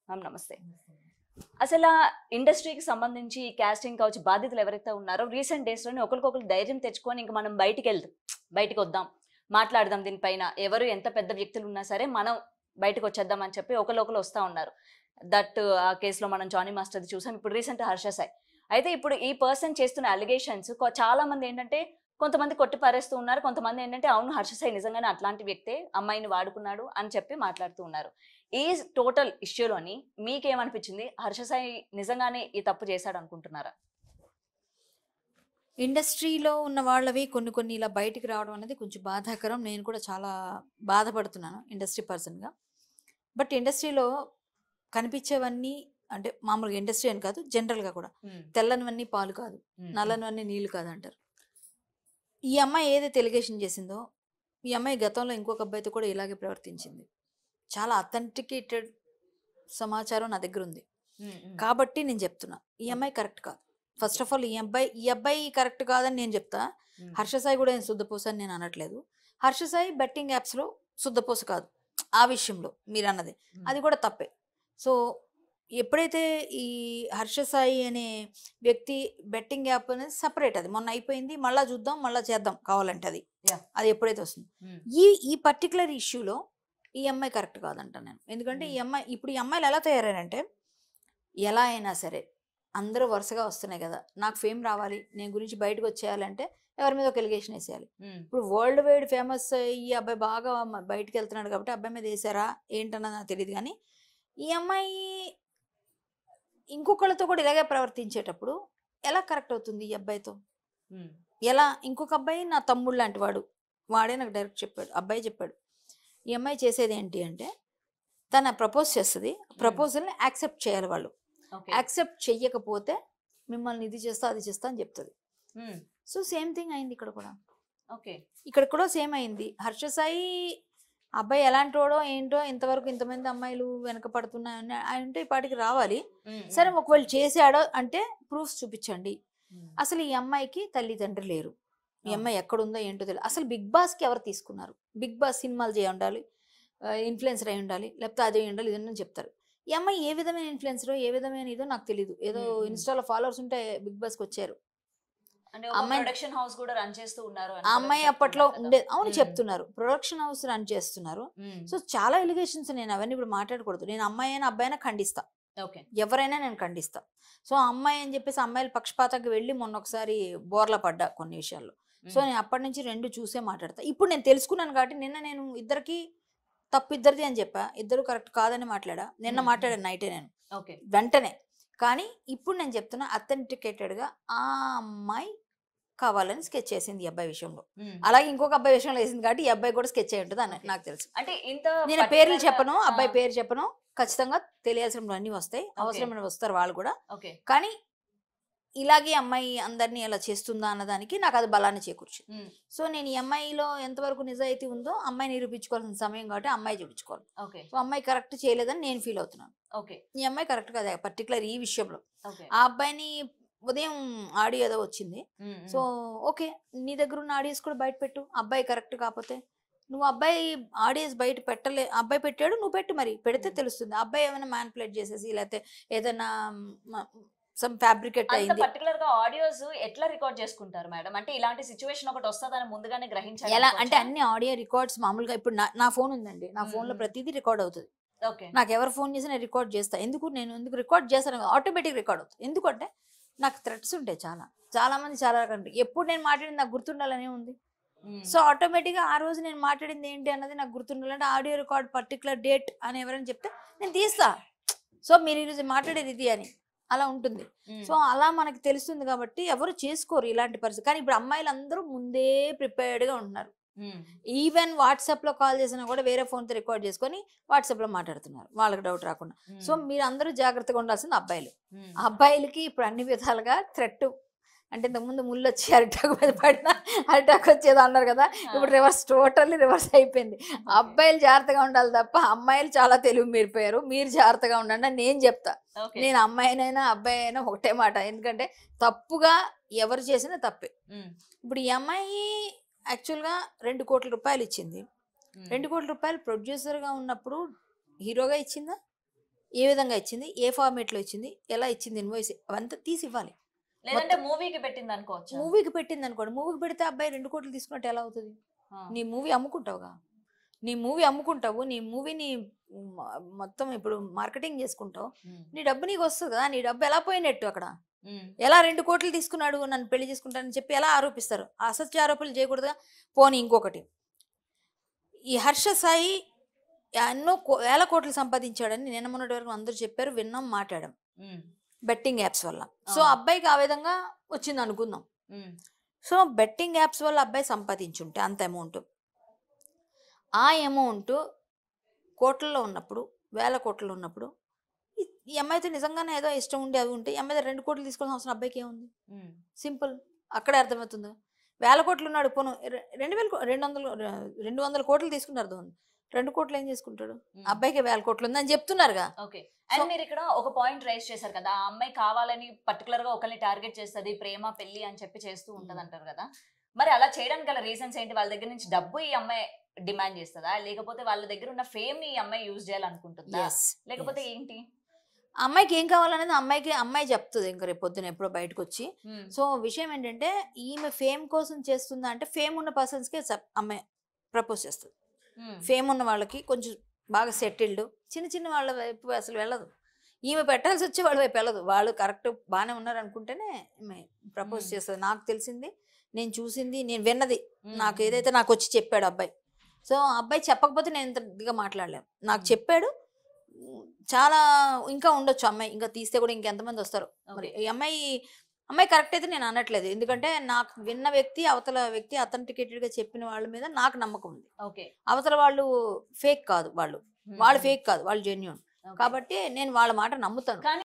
Ma'am నమస్తే. అసలు ఇండస్ట్రీకి సంబంధించి కాస్టింగ్ కావచ్చు బాధ్యతలు ఎవరైతే ఉన్నారో రీసెంట్ డేస్‌లోనే ఒకరికొకరు ధైర్యం తెచ్చుకొని ఇంక మనం బయటికొద్దాం, మాట్లాడదాం దీనిపైన. ఎవరు ఎంత పెద్ద వ్యక్తులున్నా సరే మనం బయటకొచ్చేద్దాం అని చెప్పి ఒకళ్ళు వస్తా ఉన్నారు. ఆ కేస్‌లో మనం జానీ మాస్టర్‌ది చూసాం. ఇప్పుడు రీసెంట్ హర్ష సాయి. అయితే ఇప్పుడు ఈ పర్సన్ చేస్తున్న అలిగేషన్స్ చాలా మంది ఏంటంటే కొంతమంది కొట్టి పారేస్తూ ఉన్నారు. కొంతమంది ఏంటంటే అవును హర్ష సాయి నిజంగానే అట్లాంటి వ్యక్తే అమ్మాయిని వాడుకున్నాడు అని చెప్పి మాట్లాడుతూ ఉన్నారు. ఈ టోటల్ ఇష్యూలోని మీకేమనిపించింది? హర్ష సాయి నిజంగానే ఈ తప్పు చేశాడు అనుకుంటున్నారా? ఇండస్ట్రీలో ఉన్న వాళ్ళవి కొన్ని కొన్ని ఇలా బయటికి రావడం అనేది కొంచెం బాధాకరం. నేను కూడా చాలా బాధపడుతున్నాను ఇండస్ట్రీ పర్సన్‌గా. బట్ ఇండస్ట్రీలో కనిపించేవన్నీ అంటే మామూలుగా ఇండస్ట్రీ అని కాదు జనరల్‌గా కూడా తెల్లనివన్నీ పాలు కాదు, నల్లనివన్నీ నీళ్లు కాదు అంటారు. ఈ అమ్మాయి ఏదైతే ఎలిగేషన్ చేసిందో ఈ అమ్మాయి గతంలో ఇంకొక అబ్బాయితో కూడా ఇలాగే ప్రవర్తించింది. చాలా అథెంటికేటెడ్ సమాచారం నా దగ్గర ఉంది. కాబట్టి నేను చెప్తున్నా ఈ అమ్మాయి కరెక్ట్ కాదు. ఫస్ట్ ఆఫ్ ఆల్ ఈ అబ్బాయి కరెక్ట్ కాదని నేను చెప్తా. హర్ష సాయి కూడా నేను శుద్ధపూస అని నేను అనట్లేదు. హర్ష సాయి బెట్టింగ్ యాప్స్లో శుద్ధపూస కాదు. ఆ విషయంలో మీరు అన్నది అది కూడా తప్పే. సో ఎప్పుడైతే ఈ హర్ష సాయి అనే వ్యక్తి బెట్టింగ్ యాప్ అనేది సపరేట్, అది మొన్న అయిపోయింది, మళ్ళీ చూద్దాం మళ్ళీ చేద్దాం కావాలంటే అది అది ఎప్పుడైతే వస్తుంది. ఈ పర్టికులర్ ఇష్యూలో ఈ అమ్మాయి కరెక్ట్ కాదంట నేను. ఎందుకంటే ఈ అమ్మాయిలు ఎలా తయారంటే ఎలా అయినా సరే అందరూ వరుసగా వస్తున్నాయి కదా, నాకు ఫేమ్ రావాలి, నేను గురించి బయటకు వచ్చేయాలంటే ఎవరి మీద ఒక ఎలిగేషన్ వేసేయాలి. ఇప్పుడు వరల్డ్ వైడ్ ఫేమస్ ఈ అబ్బాయి బాగా బయటకు వెళ్తున్నాడు కాబట్టి అబ్బాయి మీద వేసారా ఏంటన్నది నాకు తెలియదు. కానీ ఈ అమ్మాయి ఇంకొకళ్ళతో కూడా ఇలాగే ప్రవర్తించేటప్పుడు ఎలా కరెక్ట్ అవుతుంది ఈ అబ్బాయితో? ఎలా? ఇంకొక అబ్బాయి నా తమ్ముడు లాంటి వాడే నాకు డైరెక్ట్ చెప్పాడు, అబ్బాయి చెప్పాడు ఈ అమ్మాయి చేసేది ఏంటి అంటే తన ప్రపోజ్ చేస్తుంది, ప్రపోజల్ని యాక్సెప్ట్ చేయాలి వాళ్ళు. యాక్సెప్ట్ చెయ్యకపోతే మిమ్మల్ని ఇది చేస్తా అది చేస్తా అని చెప్తుంది. సో సేమ్ థింగ్ అయింది ఇక్కడ కూడా. ఇక్కడ కూడా సేమ్ అయింది. హర్ష సాయి అబ్బాయి ఎలాంటి వాడో ఏంటో ఇంతవరకు ఇంతమంది అమ్మాయిలు వెనక పడుతున్నాయని అంటే ఈ పాటికి రావాలి. సరే ఒకవేళ చేశాడో అంటే ప్రూఫ్స్ చూపించండి. అసలు ఈ అమ్మాయికి తల్లిదండ్రి లేరు, ఈ అమ్మాయి ఎక్కడుందో ఏంటో తెలియదు. అసలు బిగ్ బాస్కి ఎవరు తీసుకున్నారు? బిగ్ బాస్ సినిమాలు చేయి ఉండాలి, ఇన్ఫ్లుయెన్సర్ అయి ఉండాలి, లేకపోతే అదే ఉండాలి ఇదన్నా చెప్తారు. ఈ అమ్మాయి ఏ విధమైన ఇన్ఫ్లుయెన్సరో ఏ విధమైన ఇదో నాకు తెలియదు. ఏదో ఇన్స్టాలో ఫాలోవర్స్ ఉంటే బిగ్ బాస్కి వచ్చారు. ప్రొడక్షన్ హౌస్ కూడా రన్ చేస్తూ ఉన్నారు. ఆ అమ్మాయి అప్పట్లో ఉండేది అవును చెప్తున్నారు, ప్రొడక్షన్ హౌస్ రన్ చేస్తున్నారు. సో చాలా ఎలిగేషన్స్, నేను అవన్నీ ఇప్పుడు మాట్లాడకూడదు. నేను అమ్మాయి అయినా అబ్బాయి అయినా ఖండిస్తా, ఎవరైనా నేను ఖండిస్తా. సో అమ్మాయి అని చెప్పేసి అమ్మాయిల పక్షపాతంగా వెళ్ళి మొన్న ఒకసారి బోర్ల పడ్డా కొన్ని విషయాల్లో. సో నేను అప్పటి నుంచి రెండు చూసే మాట్లాడతా. ఇప్పుడు నేను తెలుసుకున్నాను కాబట్టి నిన్న నేను ఇద్దరికి తప్పు ఇద్దరిది అని చెప్పా, ఇద్దరు కరెక్ట్ కాదని మాట్లాడా. నిన్న మాట్లాడాను నైటే నేను వెంటనే. కానీ ఇప్పుడు నేను చెప్తున్నా అథెంటికేటెడ్గా ఆ అమ్మాయి కావాలని స్కెచ్ చేసింది ఈ అబ్బాయి విషయంలో. అలాగే ఇంకొక అబ్బాయి విషయంలో వేసింది కాబట్టి ఈ అబ్బాయి కూడా స్కెచ్ అయి ఉంటుంది అని నాకు తెలుసు. అంటే నేను పేర్లు చెప్పను, అబ్బాయి పేరు చెప్పను. ఖచ్చితంగా తెలియాల్సినవన్నీ వస్తాయి, అవసరమైన వస్తారు వాళ్ళు కూడా. కానీ ఇలాగే అమ్మాయి అందరినీ ఎలా చేస్తుందా అన్నదానికి నాకు అది బలాన్ని చేకూర్చింది. సో నేను ఈ అమ్మాయిలో ఎంతవరకు నిజాయితీ ఉందో అమ్మాయి నిరూపించుకోవాల్సిన సమయం కాబట్టి అమ్మాయి చూపించుకోవాలి. సో అమ్మాయి కరెక్ట్ చేయలేదని నేను ఫీల్ అవుతున్నాను. ఈ అమ్మాయి కరెక్ట్ కాదు పర్టికులర్ ఈ విషయంలో. ఆ అబ్బాయిని ఉదయం ఆడియో ఏదో వచ్చింది. సో ఓకే, నీ దగ్గర ఉన్న ఆడియోస్ కూడా బయట పెట్టు. అబ్బాయి కరెక్ట్ కాకపోతే నువ్వు అబ్బాయి ఆడియోస్ బయట అబ్బాయి పెట్టాడు, నువ్వు పెట్టు, మరి పెడితే తెలుస్తుంది. అబ్బాయి ఏమైనా మ్యానిపులేట్ చేసేసి లేకపోతే ఏదైనా సమ్ ఫ్యాబ్రికేట్ అయింది. పర్టికులర్ గా ఆడియోస్ ఎట్లా రికార్డ్ చేసుకుంటారు మేడం? అంటే ఇలాంటి సిచువేషన్ ఒకటి వస్తుందని ముందుగానే గ్రహించాలి. ఎలా అంటే అన్ని ఆడియో రికార్డ్స్ మామూలుగా ఇప్పుడు నా ఫోన్ ఉందండి, నా ఫోన్ లో ప్రతిదీ రికార్డ్ అవుతుంది. నాకు ఎవరు ఫోన్ చేసి నేను రికార్డ్ చేస్తా. ఎందుకు రికార్డ్ చేస్తాను? ఆటోమేటిక్ రికార్డ్ అవుతుంది. ఎందుకంటే నాకు థ్రెట్స్ ఉంటాయి చాలా మంది చాలా రకాలు. ఎప్పుడు నేను మాట్లాడింది నాకు గుర్తుండాలనే ఉంది. సో ఆటోమేటిక్గా ఆ రోజు నేను మాట్లాడింది ఏంటి అన్నది నాకు గుర్తుండాలంటే ఆడియో రికార్డ్ పర్టికులర్ డేట్ అని ఎవరైనా చెప్తే నేను తీస్తా. సో మీరు ఈరోజు మాట్లాడేది ఇది అని అలా ఉంటుంది. సో అలా మనకి తెలుస్తుంది కాబట్టి ఎవరు చేసుకోరు ఇలాంటి పరిస్థితి. కానీ ఇప్పుడు అమ్మాయిలు అందరూ ముందే ప్రిపేర్డ్గా ఉంటున్నారు. ఈవెన్ వాట్సాప్ లో కాల్ చేసినా కూడా వేరే ఫోన్తో రికార్డ్ చేసుకొని వాట్సాప్ లో మాట్లాడుతున్నారు, వాళ్ళకి డౌట్ రాకుండా. సో మీరు అందరూ జాగ్రత్తగా ఉండాల్సింది అబ్బాయిలు. అబ్బాయిలకి ఇప్పుడు అన్ని విధాలుగా థ్రెట్. అంటే ఇంతకుముందు ముళ్ళు వచ్చి అరిటాకు మీద పడినా అరిటాకు వచ్చేది అన్నారు కదా, ఇప్పుడు టోటల్లీ రివర్స్ అయిపోయింది. అబ్బాయిలు జాగ్రత్తగా ఉండాలి తప్ప అమ్మాయిలు చాలా తెలివి మీరిపోయారు. మీరు జాగ్రత్తగా ఉండండి అని నేను చెప్తా. నేను అమ్మాయినైనా అబ్బాయి అయినా ఒకటే మాట. ఎందుకంటే తప్పుగా ఎవరు చేసినా తప్పే. ఇప్పుడు ఈ అమ్మాయి యాక్చువల్గా 2 కోట్ల రూపాయలు ఇచ్చింది. 2 కోట్ల రూపాయలు ప్రొడ్యూసర్గా ఉన్నప్పుడు హీరోగా ఇచ్చిందా? ఏ విధంగా ఇచ్చింది, ఏ ఫార్మేట్లో ఇచ్చింది, ఎలా ఇచ్చింది ఇన్వాయిస్, అవంతా తీసి ఇవ్వాలి. లేదంటే మూవీకి పెట్టింది అనుకోవచ్చు. మూవీకి పెట్టింది అనుకోండి, మూవీకి పెడితే అబ్బాయి 2 కోట్లు తీసుకున్నట్టు ఎలా అవుతుంది? నీ మూవీ అమ్ముకుంటావుగా, నీ మూవీ అమ్ముకుంటావు, నీ మూవీని మొత్తం ఇప్పుడు మార్కెటింగ్ చేసుకుంటావు, నీ డబ్బు నీకు వస్తుంది కదా. నీ డబ్బు ఎలా పోయినట్టు అక్కడ? ఎలా 2 కోట్లు తీసుకున్నాడు నన్ను పెళ్లి చేసుకుంటానని చెప్పి ఎలా ఆరోపిస్తారు? అసత్య ఆరోపణలు చేయకూడదుగా. పోనీ ఇంకొకటి, ఈ హర్ష సాయి ఎన్నో వేల కోట్లు సంపాదించాడని నిన్న మొన్నటి వరకు అందరూ చెప్పారు, విన్నాం, మాట్లాడాం బెట్టింగ్ యాప్స్ వల్ల. సో అబ్బాయికి ఆ విధంగా వచ్చింది అనుకుందాం. సో బెట్టింగ్ యాప్స్ వల్ల అబ్బాయి సంపాదించుంటే అంత అమౌంట్, ఆ అమౌంట్ కోట్లలో ఉన్నప్పుడు, వేల కోట్లలో ఉన్నప్పుడు, ఈ అమ్మాయితో నిజంగానే ఏదో ఇష్టం ఉండి అవి ఉంటే ఈ అమ్మాయి 2 కోట్లు తీసుకోవాల్సిన అవసరం అబ్బాయికి ఏముంది? సింపుల్, అక్కడే అర్థమవుతుంది. 1000 కోట్లు ఉన్నాడు, పోను 200 కోట్లు తీసుకుని అర్థం ఉంది. 2 కోట్లు ఏం చేసుకుంటాడు? అబ్బాయికి 1000 కోట్లు ఉందని చెప్తున్నారుగా. ఓకే. అండ్ మీరు ఇక్కడ ఒక పాయింట్ రైజ్ చేశారు కదా, ఆ అమ్మాయి కావాలని పర్టికులర్ గా ఒకరిని టార్గెట్ చేస్తుంది, ప్రేమ పెళ్లి అని చెప్పి చేస్తూ ఉంటది అంటారు కదా. మరి అలా చేయడానికి గల రీజన్స్ ఏంటి? వాళ్ళ దగ్గర నుంచి డబ్బు ఈ అమ్మాయి డిమాండ్ చేస్తుందా, లేకపోతే వాళ్ళ దగ్గర ఉన్న ఫేమ్ ని ఈ అమ్మాయి యూజ్ చేయాలనుకుంటుందా, లేకపోతే ఏంటి? అమ్మాయికి ఏం కావాలనేది అమ్మాయి చెప్తుంది ఇంకా రేపు పొద్దున ఎప్పుడో బయటకు వచ్చి. సో విషయం ఏంటంటే, ఈమె ఫేమ్ కోసం చేస్తుందా అంటే, ఫేమ్ ఉన్న పర్సన్స్కి అమ్మాయి ప్రపోజ్ చేస్తుంది. ఫేమ్ ఉన్న వాళ్ళకి, కొంచెం బాగా సెటిల్డ్, చిన్న చిన్న వాళ్ళ వైపు అసలు వెళ్ళదు. ఈమె పెట్టాల్సి వచ్చి వాళ్ళ వైపు వెళ్ళదు. వాళ్ళు కరెక్ట్ బాగానే ఉన్నారు అనుకుంటేనే ఈమె ప్రపోజ్ చేస్తుంది. నాకు తెలిసింది, నేను చూసింది, నేను విన్నది, నాకు ఏదైతే నాకు వచ్చి చెప్పాడు అబ్బాయి. సో అబ్బాయి చెప్పకపోతే నేను ఇంత ఇదిగా మాట్లాడలేము. నాకు చెప్పాడు. చాలా ఇంకా ఉండొచ్చు అమ్మాయి, ఇంకా తీస్తే కూడా ఇంకెంతమంది వస్తారు మరి. ఈ అమ్మాయి కరెక్ట్ అయితే నేను అనట్లేదు, ఎందుకంటే నాకు విన్న వ్యక్తి, అవతల వ్యక్తి అథెంటికేటెడ్ గా చెప్పిన వాళ్ళ మీద నాకు నమ్మకం ఉంది. అవతల వాళ్ళు ఫేక్ కాదు, వాళ్ళు ఫేక్ కాదు, వాళ్ళు జెన్యూన్. కాబట్టి నేను వాళ్ళ మాట నమ్ముతాను.